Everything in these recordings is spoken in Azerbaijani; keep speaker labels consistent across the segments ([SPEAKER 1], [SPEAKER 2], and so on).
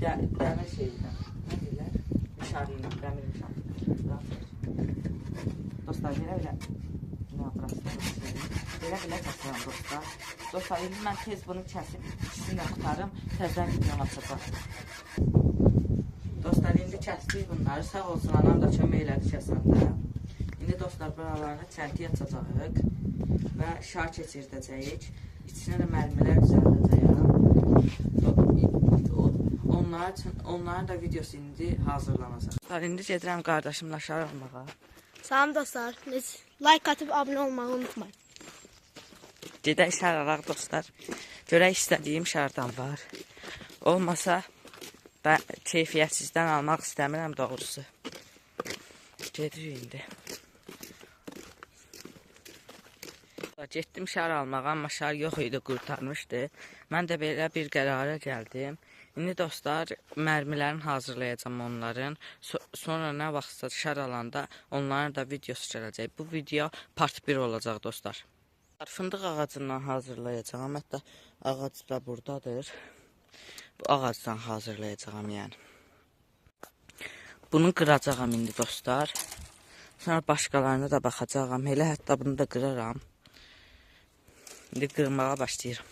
[SPEAKER 1] dəmir şeyindən. Nə deyirlər? Mişarıyla, dəmir mişarıyla. Dostlar, belə kəsirəm dostlar. Dostlar, indi mən tez bunu kəsib, ikisini də tutarım, təzdən videonu açacaq. Dostlar, indi kəsdik bunları. Sağ olsun, anam da kömək elədi kəsəndə. İndi dostlar, buralarına çəntiyə açacağıq və şar keçirdəcəyik. İçinə də mərmilər düzəldəcəyik. Onların da videosu indi hazırlanacaq. Dostlar, indi gedirəm qardaşımla şar almağa.
[SPEAKER 2] Salam dostlar, like atıb abunə olmağı unutmayın.
[SPEAKER 1] Gedək şar alaq dostlar. Görək istədiyim şardan var. Olmasa keyfiyyətsizdən almaq istəmirəm doğrusu. Gedirik indi. Getdim şar almağa, amma şar yox idi, qurtarmışdı. Mən də belə bir qərara gəldim. İndi dostlar, mərmilərini hazırlayacağım onların. Sonra nə vaxtsa şar alanda onların da videosu gələcək. Bu video part 1 olacaq dostlar. Fındıq ağacından hazırlayacağım. Hətta ağac da buradadır. Bu ağacdan hazırlayacağım yəni. Bunu qıracağım indi dostlar. Sonra başqalarına da baxacağım. Elə hətta bunu da qıraram. İndi qırmağa başlayıram.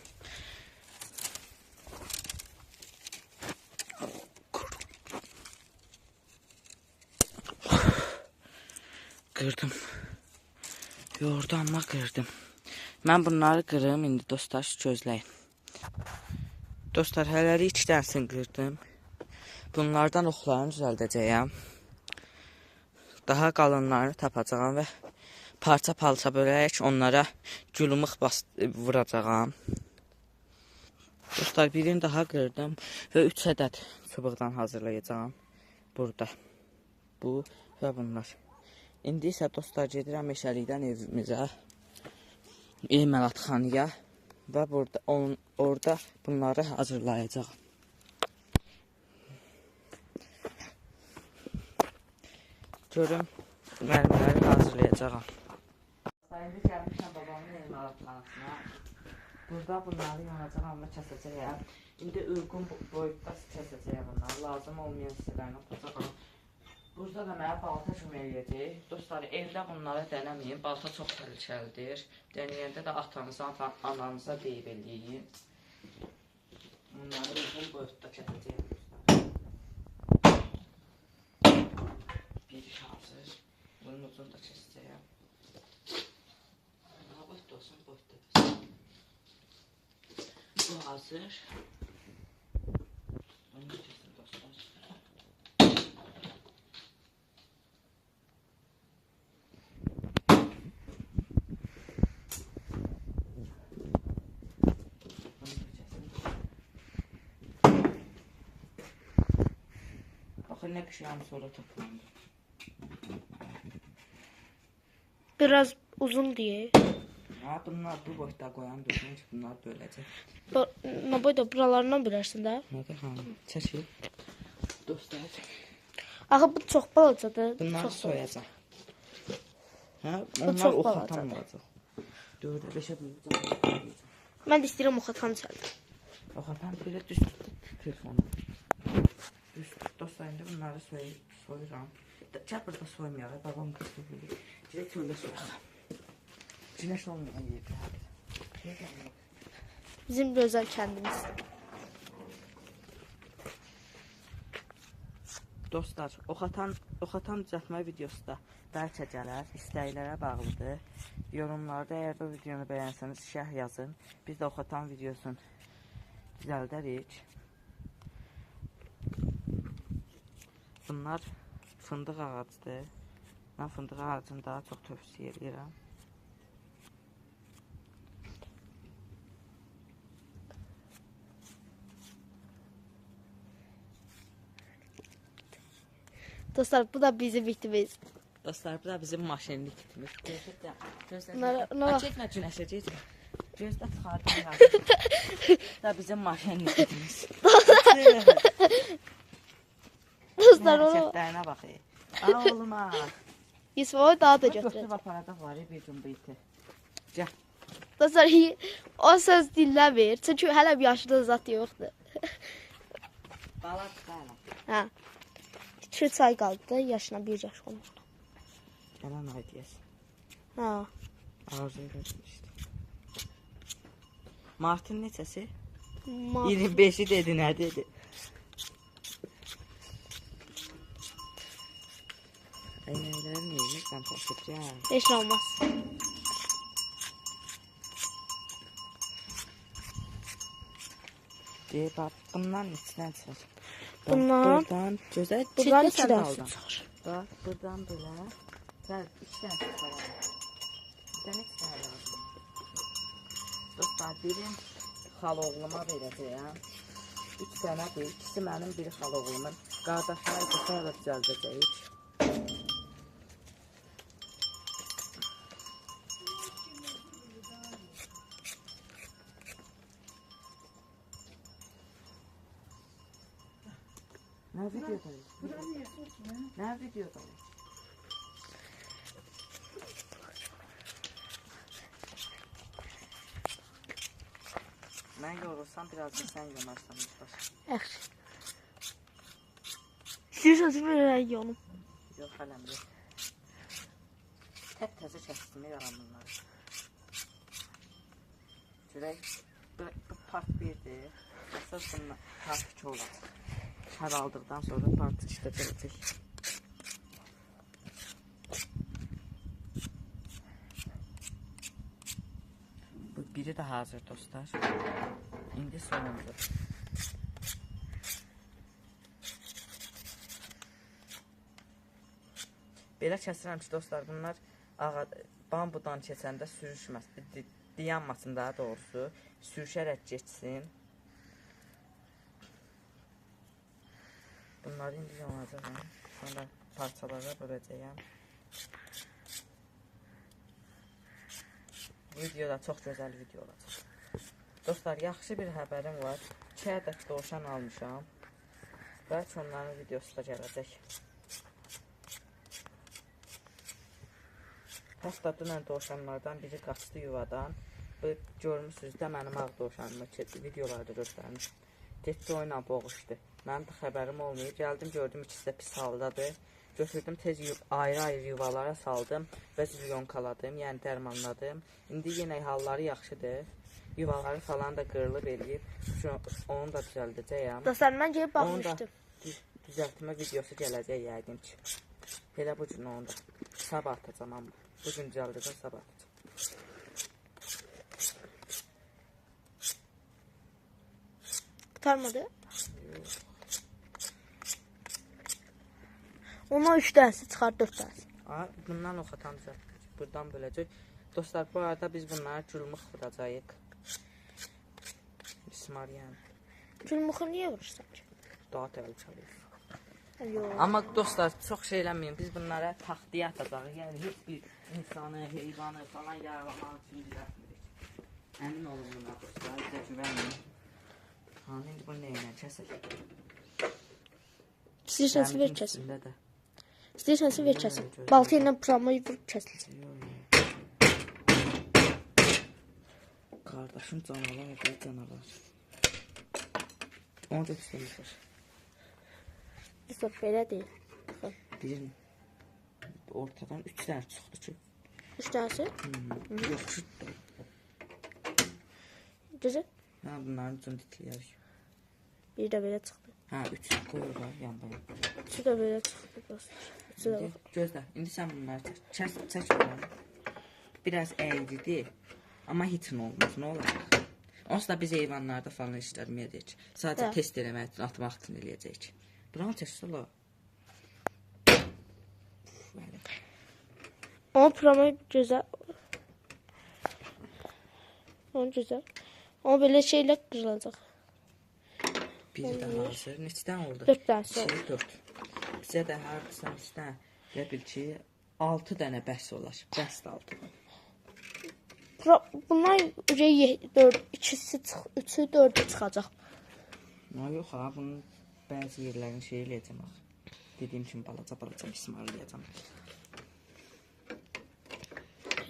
[SPEAKER 1] Qırdım. Yoğurdamla qırdım. Mən bunları qırım indi dostlar, gözləyin. Dostlar, hələlik 2 dənəsini qırdım. Bunlardan oxlarını düzəldəcəyəm. Daha qalınlarını tapacağım və parça-parça bölərək onlara gülümük vuracağım. Dostlar, birini daha qırdım və 3 ədəd çubuqdan hazırlayacağım. Burada. Bu və bunlar. İndi isə dostlar, gedirəm meşəlikdən evimizə, əməlatxanaya və orada bunları hazırlayacağım. Görüm, mərmiləri hazırlayacağım. İndi gəlmişəm babamın əməlatxanasına. Burada bunları yanacağım və kəsəcəyəm. İndi uyğun boyutda kəsəcəyəm bunları. Lazım olmayan hissələrini atacağım. Burada da mənə balta kömək eləyəcək. Dostlar, evdə bunları dənəməyin. Balta çox təhlükəlidir. Dənəyəndə də atanıza, ananıza deyib eləyin. Bunları uzun boyutda kəsəcəyəm. Bir iş hazır. Bunun uzun da kəsəcəyəm. Boyutda olsun, boyutda olsun. Bu hazır. Bunu kəsin dostlar. Bakın ne pişirəm sonra toplandı.
[SPEAKER 2] Biraz uzun diye.
[SPEAKER 1] Ha, bunlar bu boyda koyan dursun ki bunlar böyləcək.
[SPEAKER 2] Ne boyda buralarından bilərsən də?
[SPEAKER 1] Nədir xanım? Çəkil. Dostlar.
[SPEAKER 2] Axı bu çox balacadır.
[SPEAKER 1] Bunları soyacaq. Ha,
[SPEAKER 2] Bu
[SPEAKER 1] onlar
[SPEAKER 2] çox
[SPEAKER 1] oxatan
[SPEAKER 2] balacadır.
[SPEAKER 1] olacaq. 4-ə 5-ə böləcəm.
[SPEAKER 2] Mən də istəyirəm oxatan çəldim.
[SPEAKER 1] Oxatan belə düz tut telefonu. Düz tut. Dostlar, indi bunları soyuram. Gəl burada soymayaq. Babam qızı bilir. Direkt öyle soyaq. Güneş olmayan yerdə.
[SPEAKER 2] Bizim gözəl kəndimiz.
[SPEAKER 1] Dostlar, oxatan düzəltmə videosu da bəlkə gələr. İstəklərə bağlıdır. Yorumlarda əgər bu videonu bəyənsəniz şərh yazın. Biz də oxatan videosunu düzəldərik. Bunlar fındıq ağacıdır. Mən fındıq ağacını daha çox tövsiyə edirəm.
[SPEAKER 2] Dostlar, bu da bizim bitimiz.
[SPEAKER 1] Dostlar, bu da bizim maşinlik kitimiz. Gözlə, çəkmə günəşə, çəkmə. Gözlə çıxardım yazdım. Bu da bizim maşinlik kitimiz.
[SPEAKER 2] Dostlar, onu...
[SPEAKER 1] Şəklərinə baxayım. Ana oğluma.
[SPEAKER 2] Yusuf'a daha da götürün.
[SPEAKER 1] Götürüb aparacaq var ya bir gün biti. Gəl.
[SPEAKER 2] Dostlar, o söz dinləmir. Çünki hələ bir yaşında zat yoxdur.
[SPEAKER 1] Bala çıxayla.
[SPEAKER 2] Hə. 2-3 ay qaldı da yaşına 1 yaş olmaq.
[SPEAKER 1] Gələn ay deyəsən.
[SPEAKER 2] Hə.
[SPEAKER 1] Arzu edirmişdi. Martın neçəsi?
[SPEAKER 2] Ma
[SPEAKER 1] 25-i dedi, nə dedi? Əynəkləri neymişsən taşıyacaq?
[SPEAKER 2] heç nə olmaz.
[SPEAKER 1] Deyib, bax, bundan neçədən çıxır?
[SPEAKER 2] Bundan-
[SPEAKER 1] Buradan gözəl
[SPEAKER 2] Buradan
[SPEAKER 1] çirkli
[SPEAKER 2] 2
[SPEAKER 1] sən
[SPEAKER 2] dənə
[SPEAKER 1] aldın.
[SPEAKER 2] su çıxır.
[SPEAKER 1] Bax, buradan belə. Sən 2 dənə çıxar. Bizə neçə dənə lazım? Dostlar, birim xaloğluma verəcəyəm. 3 dənədir. İkisi mənim, biri xaloğlumun. Qardaşlar isə sonra düzəldəcəyik. Nə videodayız? Nə videodayız? Mən yorulsam biraz da sən yonarsan Mustafa.
[SPEAKER 2] Yaxşı. İstəyirsən verək yonum.
[SPEAKER 1] Yox, hələm yox. Hep təzə kəsdim yaram bunları. Görək, bu part 1'dir. Əsas bununla part 2 olacaq. Hər aldıqdan sonra part 2'də gələcək. Bu biri də hazır dostlar. İndi sonuncu. Belə kəsirəm ki dostlar, bunlar bambudan keçəndə sürüşməsin, dayanmasın daha doğrusu, sürüşərək geçsin. Bunları indi yonacağım, sonra parçalara böləcəyəm. Bu videoda çox gözəl video olacaq. Dostlar, yaxşı bir xəbərim var. 2 ədəd dovşan almışam. Bəlkə onların videosu da gələcək. Hətta dünən dovşanlardan biri qaçdı yuvadan. Bu görmüşsünüz də mənim ağ dovşanımı videolarda göstərmişdim. Getdi oyla boğuşdu. Mənim də xəbərim olmayıb. Gəldim gördüm ikisi də pis haldadır. Götürdüm tez ayrı-ayrı yuvalara saldım və zilyonkaladım, yəni dərmanladım. İndi yenə halları yaxşıdır. Yuvaları falan da qırılıb eləyib. Onu da düzəldəcəyəm.
[SPEAKER 2] Dostlar, mən gəlib
[SPEAKER 1] Onun da
[SPEAKER 2] baxmışdım.
[SPEAKER 1] düzəltmə videosu gələcək yəqin ki. Elə bu gün onu da sabah atacağam amma. Bu gün düzəldəcəm, sabah atacağım.
[SPEAKER 2] Qurtarmadı. Ona 3 dənəsi çıxar, 4 dənəsi.
[SPEAKER 1] Bundan oxatan düzəltdik. Buradan böləcək. Dostlar, bu arada biz bunları cülmük vuracağıq. Bismariyan.
[SPEAKER 2] Gülmuxu niyə vurursan ki?
[SPEAKER 1] Daha təhlükəlidir.
[SPEAKER 2] Yox.
[SPEAKER 1] Amma dostlar, çox şey eləməyin. Biz bunlara taxtiyə atacağıq. Yəni heç bir insanı, heyvanı falan yaralamaq üçün düzəltmirik. Əmin olun buna dostlar. Bizə güvənin. İndi bunu nə ilə kəsək?
[SPEAKER 2] İstəyirsənsə ver kəsin.
[SPEAKER 1] Üstündə də.
[SPEAKER 2] İstəyirsənsə ver kəsin. Balta ilə pramayı vurub kəsilsin.
[SPEAKER 1] Qardaşım canavar, bir canavar. Onu da istəmişdir.
[SPEAKER 2] Dostlar, belə deyil.
[SPEAKER 1] Bir ortadan 3 dənə çıxdı ki.
[SPEAKER 2] 3 dənəsi?
[SPEAKER 1] Yoxşu.
[SPEAKER 2] Gözəl.
[SPEAKER 1] Hə, bunların üçün dikləyərik.
[SPEAKER 2] Bir də belə çıxdı.
[SPEAKER 1] Hə, 3 qoyurlar yan-bayan.
[SPEAKER 2] 3 də belə çıxdı dostlar. 3 də bax.
[SPEAKER 1] Gözlə, indi sən bunları çək bunları. Biraz əyridir. Amma heç nə olmaz, nə olacaq? Onsuz da biz heyvanlarda falan işləməyəcəyik. Sadəcə test eləmək üçün, atmaq üçün eləyəcəyik. Buranı çəksə ola.
[SPEAKER 2] Onun pramay gözəl. Onun gözəl. Amma belə şeylə qırılacaq.
[SPEAKER 1] Bir də hazır. Neçədən oldu?
[SPEAKER 2] 4 dənəsi oldu.
[SPEAKER 1] 4. Bizə də hardasa üstdən elə bil ki 6 dənə bəs olar. Bəs də 6.
[SPEAKER 2] Bunlar 2'si 3'ü 4'ü çıxacaq.
[SPEAKER 1] Yox ha, bunun bəzi yerlərini şey eləyəcəm axı. Dediyim kimi balaca bismarlayacağım.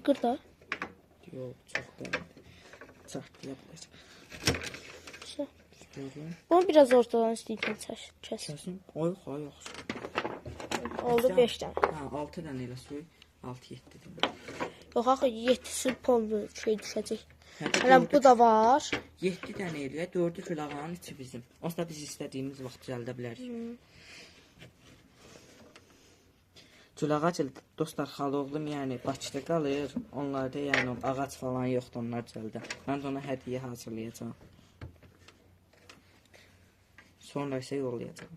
[SPEAKER 2] Qırda.
[SPEAKER 1] Yox, çox bəyəndim. Çartlaya biləcəm. Görün.
[SPEAKER 2] Bunu biraz ortadan istəyirəm kəs.
[SPEAKER 1] Kəsin. Oy, yox.
[SPEAKER 2] Oldu 5 dənə.
[SPEAKER 1] Hə, 6 dənə elə soy. 6-7 dənə.
[SPEAKER 2] Yox axı 7'si pollu şey düşəcək.
[SPEAKER 1] Hə,
[SPEAKER 2] Hələ bu da var.
[SPEAKER 1] 7 dənə elə, 4'ü külağanın içi bizim. Aslında biz istədiyimiz vaxt düzəldə bilərik. Külağac dostlar, xaloğlum yəni Bakıda qalır. Onlarda yəni ağac falan yoxdur, onlar düzəldə. Mən də ona hədiyyə hazırlayacağam. Sonra isə yollayacağam.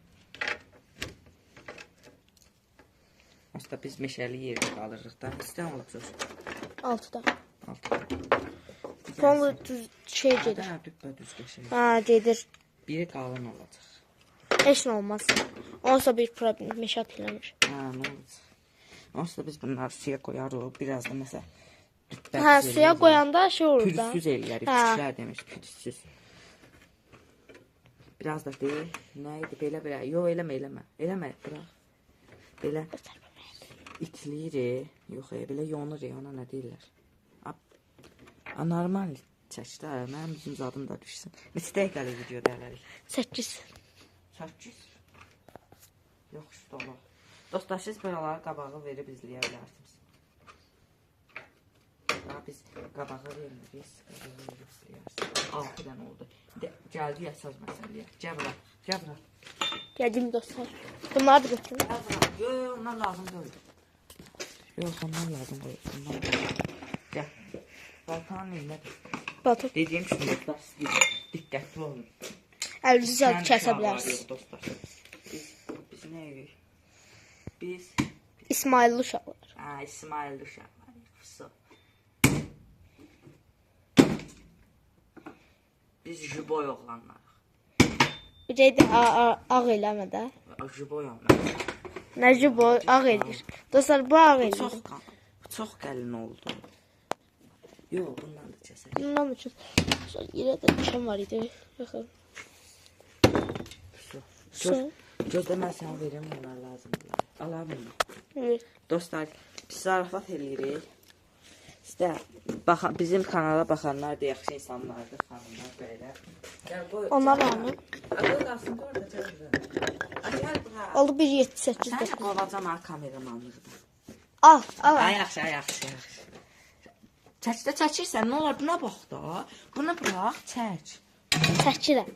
[SPEAKER 1] Aslında biz meşəli yerdə qalırıq da. İstən olacaq.
[SPEAKER 2] 6'da.
[SPEAKER 1] 6.
[SPEAKER 2] Pollu düz şey gedir.
[SPEAKER 1] Hə, düz qəşəng.
[SPEAKER 2] Ha gedir.
[SPEAKER 1] Biri qalın olacaq.
[SPEAKER 2] Heç nə olmaz. Onsa bir problem meşat eləmir.
[SPEAKER 1] Hə, nə olacaq? Aslında biz bunları suya qoyarıq. Biraz da məsəl.
[SPEAKER 2] Hə, suya qoyanda şey olur da.
[SPEAKER 1] Pürüzsüz eləyərik.
[SPEAKER 2] Hə.
[SPEAKER 1] Küçüklər demiş, pürüzsüz. Biraz da deyil. Nə idi? Belə. Yox, eləmə. Eləmə, bırax. Belə itliyir. Yox, belə yonur, ona nə deyirlər? Normal çəkdə, mənim bizim zadım da düşsün. Neçə dəqiqəlik video dərlərik?
[SPEAKER 2] 8.
[SPEAKER 1] 8. Yox, işte olur. Dostlar, siz buraları qabağı verib izləyə bilərsiniz. Daha biz qabağı vermirik, qabağı verib izləyirsiniz. 6 dənə oldu. Gəldi əsas məsələyə. Gəl bura.
[SPEAKER 2] Gəldim dostlar. Bunları da götürün.
[SPEAKER 1] Yox, onlar lazım deyil. Yox, onlar lazım deyil. Gəl. Baltanın neylədir?
[SPEAKER 2] Batır.
[SPEAKER 1] Dediyim kimi dostlar, siz diqqətli olun.
[SPEAKER 2] Əlinizi kəsə bilərsiniz.
[SPEAKER 1] Dostlar. Biz nə edirik? Biz
[SPEAKER 2] İsmailli uşaqlar.
[SPEAKER 1] İsmailli uşaqlar. Fısı. Biz jiboy oğlanlarıq.
[SPEAKER 2] Bir şeydə ağ eləmə də.
[SPEAKER 1] Jiboy oğlanlarıq.
[SPEAKER 2] Nə jiboy ağ edir. Dostlar bu ağ edir.
[SPEAKER 1] Çox gəlin oldu. Yox, bundan da kəsək.
[SPEAKER 2] Bundan da çox. Yerə də düşən var idi. Baxın.
[SPEAKER 1] Gözlə mən sənə verim, bunlar lazımdır. Ala bunu.
[SPEAKER 2] Evet.
[SPEAKER 1] Dostlar, biz zarafat eləyirik. İşte bizim kanala baxanlar da yaxşı insanlardır, xanımlar belə.
[SPEAKER 2] Onlar var mı?
[SPEAKER 1] Qoy qalsın, qoy orada gəl bura.
[SPEAKER 2] Oldu 1, 7, 8,
[SPEAKER 1] Sən
[SPEAKER 2] 9.
[SPEAKER 1] qovacam ha kameramanlıqda.
[SPEAKER 2] Al.
[SPEAKER 1] Yaxşı. Çəkirsən, nə olar buna bax da. Bunu bırax, çək.
[SPEAKER 2] Çəkirəm.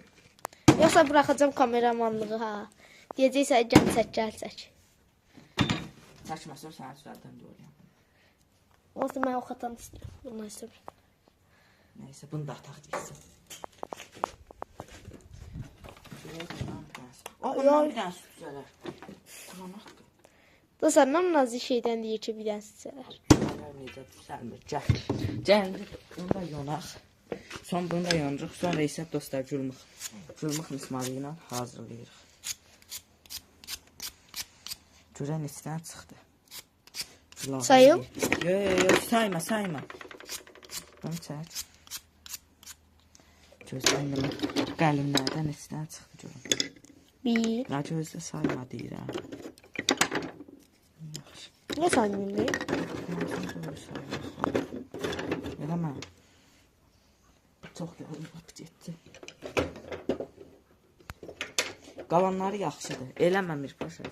[SPEAKER 2] Yoxsa buraxacam kameramanlığı ha. Deyəcəksən gəl çək.
[SPEAKER 1] Çəkməsən səni sürətdən doğrayam.
[SPEAKER 2] Olsa mən o xatan istəyirəm. Bundan istəyirəm.
[SPEAKER 1] Neyse, bunu da ataq deyilsin. Ondan bir dənə süt düzələr. Tamam, haqqı.
[SPEAKER 2] Dostlar, nam nazik şeydən deyir ki, bir dənə istəyirlər.
[SPEAKER 1] Necə düzəlmir, gəl. Bunu da yonaq. Son bunu da yonuruq. Sonra isə dostlar cülmük mismarı ilə hazırlayırıq. Görən neçədən çıxdı.
[SPEAKER 2] Sayım?
[SPEAKER 1] Yox, sayma. Bunu çək. Gözdən qəlimlərdən neçədən çıxdı görün.
[SPEAKER 2] 1.
[SPEAKER 1] Nə gözlə sayma deyirəm. Yaxşı.
[SPEAKER 2] Nə saymayayım?
[SPEAKER 1] Eləmə. Çox yorulub getdi. Qalanları yaxşıdır. Eləməmir paşa.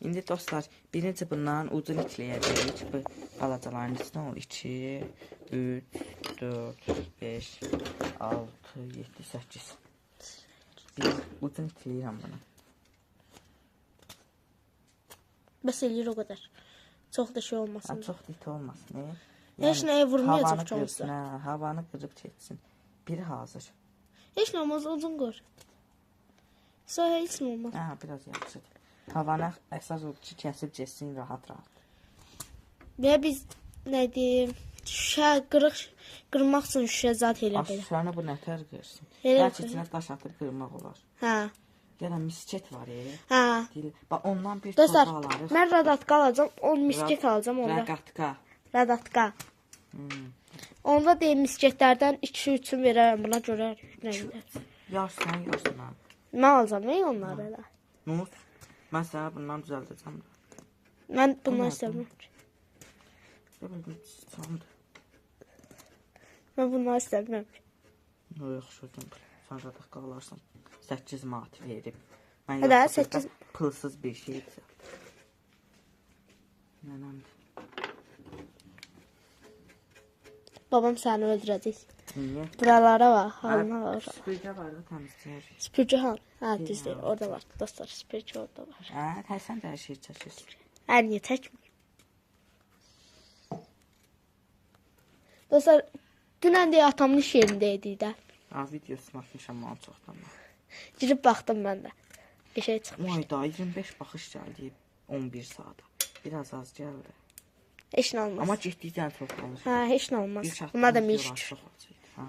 [SPEAKER 1] İndi dostlar, birinci bundan uzun itləyəcəyik. Bu balacaların içində olur. 2, 3, 4, 5, 6, 7, 8. Bir uzun itləyirəm bunu.
[SPEAKER 2] Bəs eləyir o qədər. Çox da şey olmasın.
[SPEAKER 1] Çox dit olmasın.
[SPEAKER 2] Heç nəyə vurmayacaq çoxsa.
[SPEAKER 1] Havanı qırıb keçsin. Biri hazır.
[SPEAKER 2] Heç nə olmaz, uzun qır. Sonra heç nə olmaz.
[SPEAKER 1] Biraz yaxşıdır. Havanı əsas odur ki, kəsib keçsin rahat-rahat.
[SPEAKER 2] Və biz nə deyim, şüşə qırmaq üçün şüşə zat elə belə.
[SPEAKER 1] Şüşəni bu nətər qırsın?
[SPEAKER 2] Elə
[SPEAKER 1] Bəlkə içinə daş atıb qırmaq olar.
[SPEAKER 2] Hə.
[SPEAKER 1] Yəni misket var
[SPEAKER 2] Hə.
[SPEAKER 1] Bax ondan bir
[SPEAKER 2] dostlar,
[SPEAKER 1] torba alarıq.
[SPEAKER 2] mən radatka alacam, misket alacam onda. Radatka. Onda deyim misketlərdən 2-3'ünü verərəm buna görə.
[SPEAKER 1] Yarsan.
[SPEAKER 2] Mən alacam onları elə.
[SPEAKER 1] Nut. Mən sənə bundan düzəldəcəm.
[SPEAKER 2] Mən bundan istəmirəm.
[SPEAKER 1] Mən
[SPEAKER 2] Mən bundan istəmirəm.
[SPEAKER 1] Yaxşı hocam. Sonra da qalarsan. 8 manat verib. Mən
[SPEAKER 2] Hələ
[SPEAKER 1] yoxsa
[SPEAKER 2] 8
[SPEAKER 1] pulsuz bir şey düzəltdim. Nənəmdir.
[SPEAKER 2] babam səni öldürəcək.
[SPEAKER 1] Niyə?
[SPEAKER 2] Buralara bax, halına bax.
[SPEAKER 1] Süpürgə var da təmizləyər.
[SPEAKER 2] Süpürgü hal. Hə, düzdür. Orada var. Dostlar, süpürgü orada var.
[SPEAKER 1] Hə, tərsən də hər şey çəkirsən.
[SPEAKER 2] Hər niyə çəkmir? Dostlar, dünən deyə atamın iş yerində idik də.
[SPEAKER 1] Ha, videosunu atmışam mən çoxdan.
[SPEAKER 2] Girib baxdım mən də. Bir şey çıxmış.
[SPEAKER 1] Vay da 25 baxış gəldi 11 saata. Biraz az gəldi.
[SPEAKER 2] Heç nə olmaz.
[SPEAKER 1] Amma getdikdən çox olur.
[SPEAKER 2] Hə, heç nə olmaz.
[SPEAKER 1] Bir çatdı,
[SPEAKER 2] Buna da
[SPEAKER 1] videolar
[SPEAKER 2] miş.
[SPEAKER 1] çox olacaq. Ha.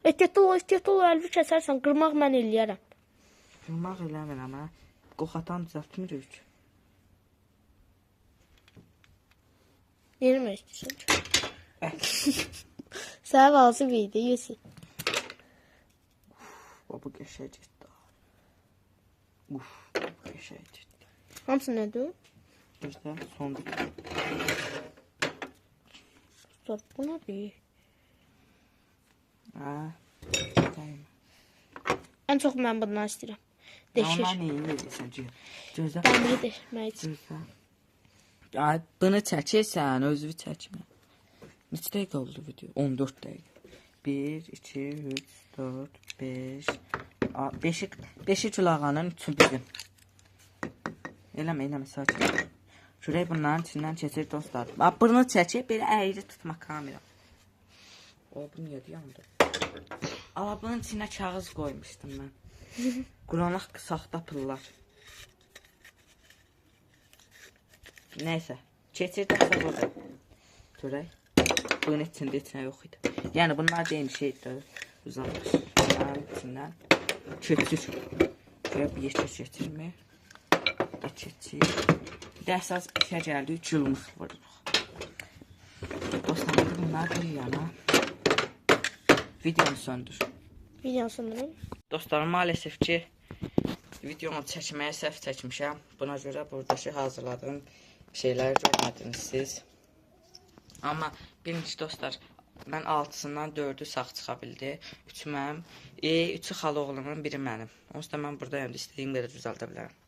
[SPEAKER 2] Ehtiyatlı ol, əlvi kəsərsən, qırmaq mən eləyərəm.
[SPEAKER 1] Qırmaq eləmirəm hə. Qoxatan düzəltmirik.
[SPEAKER 2] Yeni mi istəyirsən? Sənə lazım idi, yesin.
[SPEAKER 1] Bu qəşəng getdi. Uf, qəşəng getdi.
[SPEAKER 2] Hamısı nədir?
[SPEAKER 1] Gözdə son bir.
[SPEAKER 2] Dostlar, bu nədir?
[SPEAKER 1] Hə. Dəyim.
[SPEAKER 2] Ən çox mən bundan istəyirəm. Deşir.
[SPEAKER 1] Amma nə edirsən ki? Gözdə.
[SPEAKER 2] Dəmiri deşmək üçün.
[SPEAKER 1] Gözdə. Ay, bunu çəkirsən, özünü çəkmə. Neçə dəqiqə oldu video? 14 dəqiqə. 1, 2, 3, 4, 5. 5'i külağanın 3'ü bizim. Eləmə, sakin. Şurayı bunların içindən keçir dostlar. Bunu çəkib, belə əyri tutma kamera. O, bu niyə yandı? Ala, bunun içinə kağız qoymuşdum mən. Quranaq saxta pullar. Neyse, keçirdik burada. Görək. Bunun içində yox idi. Yəni bunlar deyim şeydir. Uzanmış. Bunların içindən keçir. Şöyle bir yeşil getirmir. Da keçir. Bir də əsas işə gəldik, cılmıq vururuq. Dostlar, bunlar bir yana. Videonu söndür.
[SPEAKER 2] Videonu söndürüm.
[SPEAKER 1] Dostlar, maalesef ki videonu çəkməyə səhv çəkmişəm. Buna görə buradakı hazırladığım şeyləri görmədiniz siz. Amma birinci dostlar, mən 6-sından 4'ü sağ çıxa bildi. 3 mənim, 3'ü xala oğlumun, biri mənim. Onsuz da mən buradayım, istədiyim qədər düzəldə bilərəm.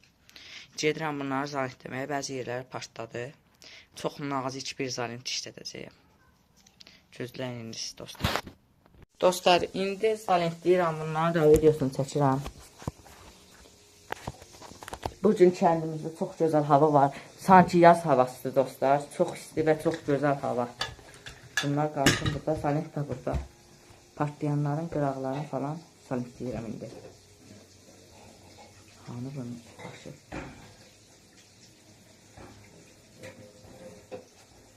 [SPEAKER 1] Gedirəm bunları zalint deməyə, bəzi yerləri partladı. Çox nazik bir zalint işlədəcəyəm. Gözləyin indi siz dostlar. Dostlar, indi zalint deyirəm, bunları da videosunu çəkirəm. Bugün kəndimizdə çox gözəl hava var. Sanki yaz havasıdır dostlar. Çox isti və çox gözəl hava. Bunlar qalsın burada, zalint də burada. Partlayanların qıraqlarını falan zalint deyirəm indi. Hanı bunun başı.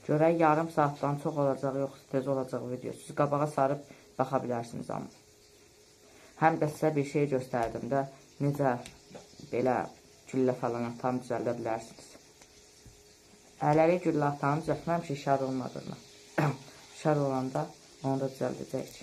[SPEAKER 1] Görək yarım saatdan çox olacaq, yoxsa tez olacaq video. Siz qabağa sarıb baxa bilərsiniz amma. Həm də sizə bir şey göstərdim də, necə belə güllə falan atan düzəldə bilərsiniz. Əhləri güllə atanı düzəltməmişik şər olmadığını. Şər olanda onu da düzəldəcəyik.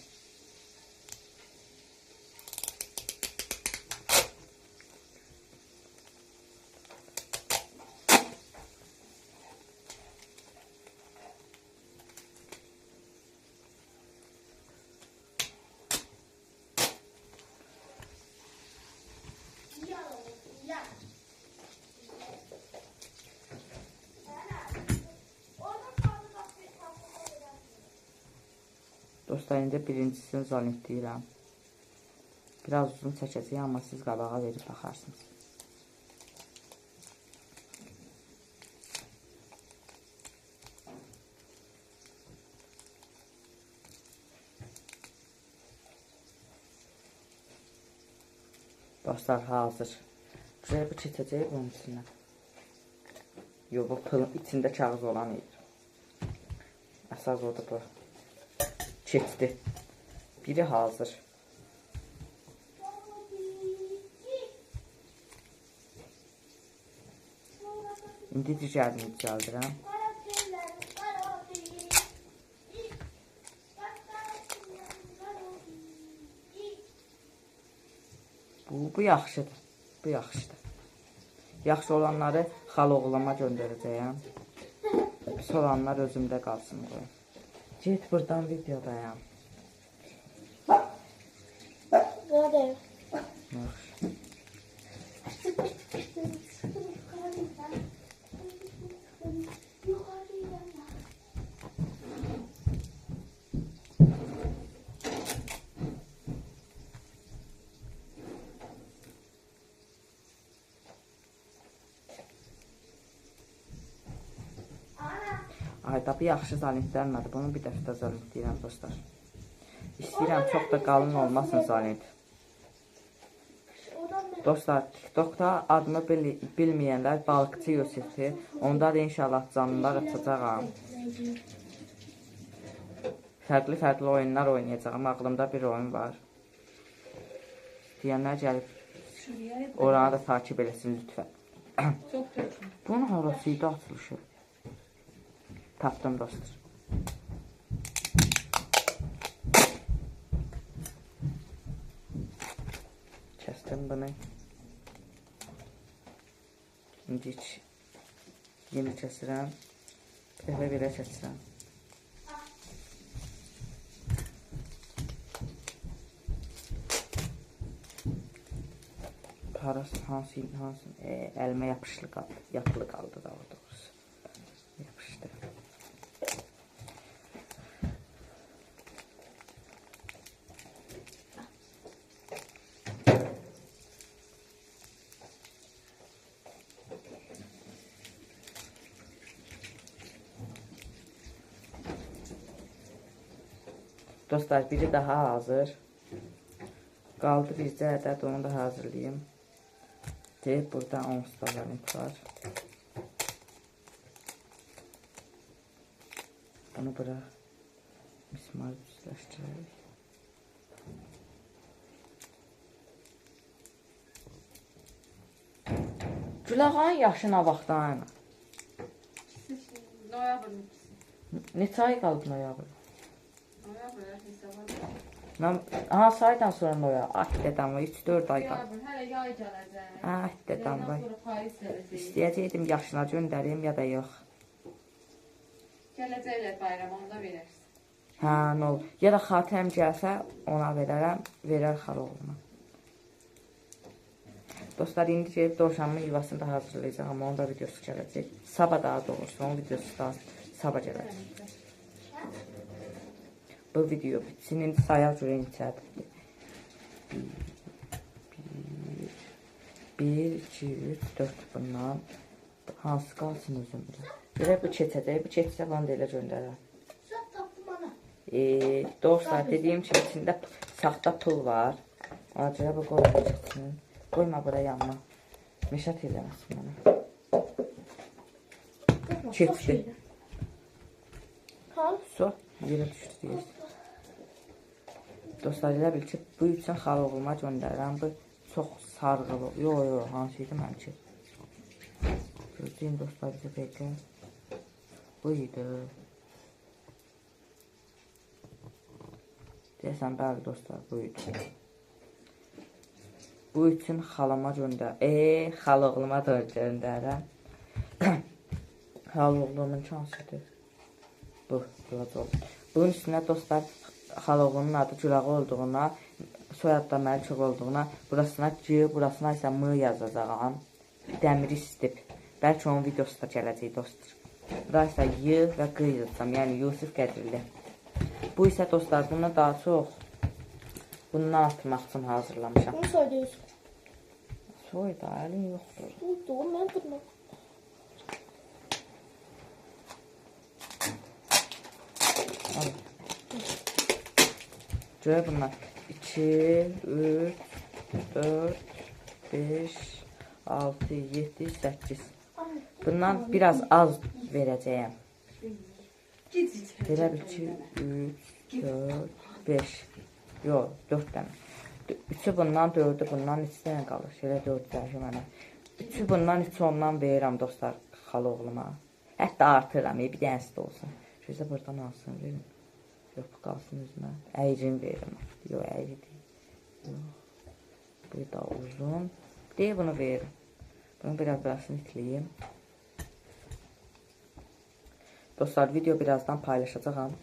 [SPEAKER 1] Dostlar, indi birincisini zalint deyirəm. Biraz uzun çəkəcəyəm, amma siz qabağa verib baxarsınız. Dostlar, hazır. Şuraya bu keçəcək bunun içindən. Yox, bu pılın içində kağız olan yer. Əsas odur bu. Keçdi. Biri hazır. İndi digərini düzəldirəm. Bu yaxşıdır. Bu yaxşıdır. Yaxşı olanları xala oğlama göndərəcəyəm. Pis olanlar özümdə qalsın qoyun. Get buradan videodayam. Tapı yaxşı zalint gəlmədi. Bunu bir dəfə də zalint deyirəm dostlar. İstəyirəm çox da qalın olmasın zalint. Dostlar, TikTokda adını bilməyənlər Balıqçı Yusifdir. Onda da inşallah canlılar açacağam. Fərqli oyunlar oynayacağım. Ağlımda bir oyun var. Deyənlər gəlib oranı da takip eləsin lütfən. Bunun harasıydı açılışı? Tapdım dostlar. Kəsdim bunu. İndi yeni kəsirəm. Bir dəfə belə kəsirəm. Hansı əlimə yapılı qaldı daha doğrusu. Yapışdı. Dostlar, biri daha hazır. Qaldı bircə ədəd, onu da hazırlayayım. Deyib, burada 10 zalint var. Bunu bura mismar düzləşdirək. Gülağanın yaşı nə vaxtdan?
[SPEAKER 3] Noyabrın.
[SPEAKER 1] Neçə ay qaldı noyabr?
[SPEAKER 3] Noyabr, hesaba.
[SPEAKER 1] Aha, saydan sonra noya. Dədən var, 3-4 ay qaldı.
[SPEAKER 3] Noyabr, hələ yay gələcək.
[SPEAKER 1] Dədən var.
[SPEAKER 3] Sonra payız gələcək.
[SPEAKER 1] İstəyəcəkdim yaşına göndərim ya da yox.
[SPEAKER 3] Gələcəklər bayram, onda verərsin.
[SPEAKER 1] Hə, nə olur. Ya da xatirəm gəlsə, ona verərəm, verər xal oğluna. Dostlar, indi gelib dovşanımın yuvasını da hazırlayacağım, amma onun da videosu gələcək. Sabah daha doğrusu, onun videosu da sabah gələcək. Bu video bitsin, indi sayaq görək neçədir. 1, 2, 3, 4 bundan. Hansı qalsın özümdə. Belə bu keçəcək, bu keçsə bana da elə göndərər. Dostlar, dediyim kimi içində saxta pul var. Ona görə bu qoyma çıxsın. Qoyma bura yanına. Meşat eləməsin bana. Keçdi. Su, yerə düşdü deyirsin. Dostlar, elə bil ki, bu üçün xal oğluma göndərirəm. Bu çox sarğılı. Yox, hansıydı mənki? Gözləyin dostlar, bizə beklə. Bu idi. Deyəsən, bəli dostlar, bu idi. Bu üçün xalıma göndərirəm. Xal oğluma da göndərirəm. Xal oğlumun hansıdır? Bu, burada olur. Bunun üstünə dostlar, xal oğlunun adı Gülağı olduğuna, soyadda Məlikov olduğuna, burasına G, burasına isə M yazacağım. Dəmiri istib. Bəlkə onun videosu da gələcək dostlar. Burası Y və Q yazacağım, yəni Yusif Qədirli. Bu isə dostlar, bunu daha çox bundan atmaq üçün hazırlamışam.
[SPEAKER 2] Bunu söylüyorsun.
[SPEAKER 1] Soy da, əlin yoxdur.
[SPEAKER 2] Doğru, mən bunu.
[SPEAKER 1] Görək bunlar. 2, 3, 4, 5, 6, 7, 8. Bundan biraz az verəcəyəm. Belə bir 2, 3, 4, 5. Yox, 4 dənə. 3'ü bundan, 4'ü bundan, 2 dənə qalır. Şöyle 4 dənə mənə. 3'ü bundan, 2 ondan verirəm dostlar xal oğluma. Hətta artıram, bir dənəsi də olsun. Şöyle buradan alsın, verin. Yox, bu qalsın üzümə. Əyicin verim. Yox, əyri deyil. Yox. Bu da uzun. Deyil, bunu verim. Bunu biraz burasını itləyim. Dostlar, video birazdan paylaşacağım.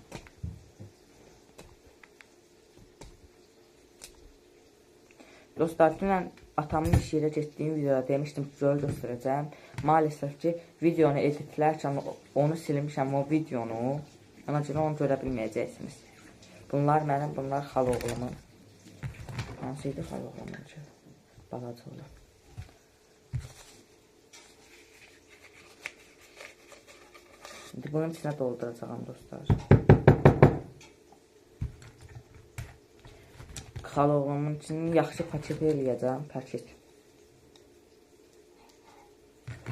[SPEAKER 1] Dostlar, dünən atamın iş yerə getdiyim videoda demişdim ki, göstərəcəm. Maalesef ki, videonu editlərkən onu silmişəm, o videonu. Ona görə onu görə bilməyəcəksiniz. Bunlar mənim, bunlar xal oğlumun. Hansıydı xal oğlumun ki? Balaca olan. İndi bunun içinə dolduracağam dostlar. Xaloğlumun için yaxşı paket eləyəcəm, paket.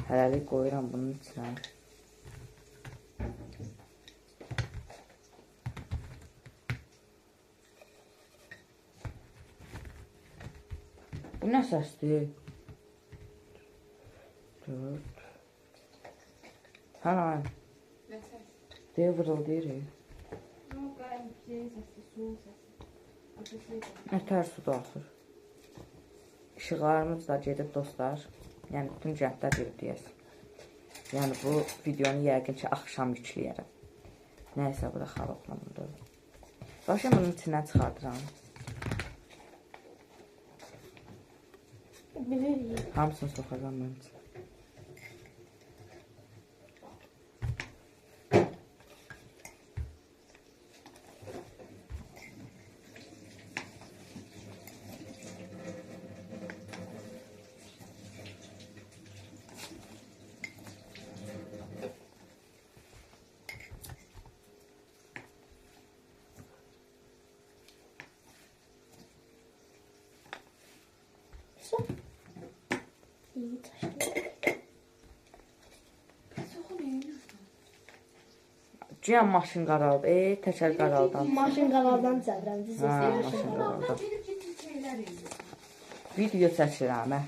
[SPEAKER 1] Hələlik qoyuram bunun içinə. Bu nə səsdir? 4. Hana,
[SPEAKER 3] Nə səs?
[SPEAKER 1] deyə vırıldayır.
[SPEAKER 3] Yox, qərəm şeyin səsi, suyun səsi. Ateşli.
[SPEAKER 1] Nətər su daxır. İşıqlarımız da gedib dostlar. Yəni bütün cəhdlər gedib deyəsin. Yəni bu videonu yəqin ki axşam yükləyərəm. Nəysə bu da xaloqlamındır. Başım bunun içindən çıxardıram.
[SPEAKER 2] Bilirik.
[SPEAKER 1] Hamısını soxacam bunun içinə.
[SPEAKER 2] Su. İyi taşlı.
[SPEAKER 3] Soxun eyni.
[SPEAKER 1] Ciyən maşın qaraldı. Təkər qaraldı.
[SPEAKER 2] Maşın qalardan düzəldirəm.
[SPEAKER 1] Ha, maşın qaraldı.
[SPEAKER 3] Gedib şeylər eyni.
[SPEAKER 1] Video çəkirəm.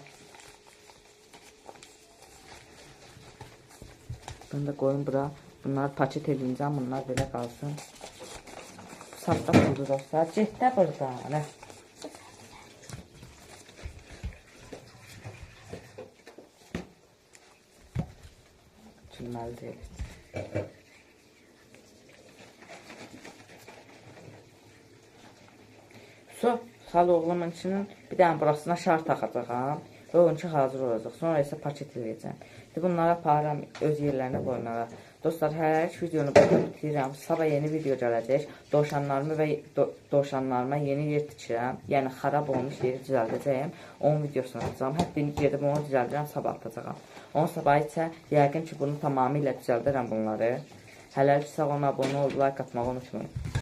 [SPEAKER 1] Bunu da qoyun bura. Bunları paket edəcəm. Bunlar belə qalsın. Saxta puldur dostlar. Getdə burada. Çilməli deyil. Su, xaloğlumun içinin bir dənə burasına şar taxacağam və onunki hazır olacaq. Sonra isə paket edəcəm. Bunları aparıram öz yerlərinə qoymağa. Dostlar, hələlik videonu burada bitirirəm. Sabah yeni video gələcək. Dovşanlarıma yeni yer tikirəm. Yəni xarab olmuş yeri düzəldəcəyim. Onun videosunu atacağım. Hətta gedib onu düzəldirəm, sabah atacağam. Onun sabah isə yəqin ki bunu tamamilə düzəldirəm bunları. Hələlik sağ olun, abunə olub, like atmağı unutmayın.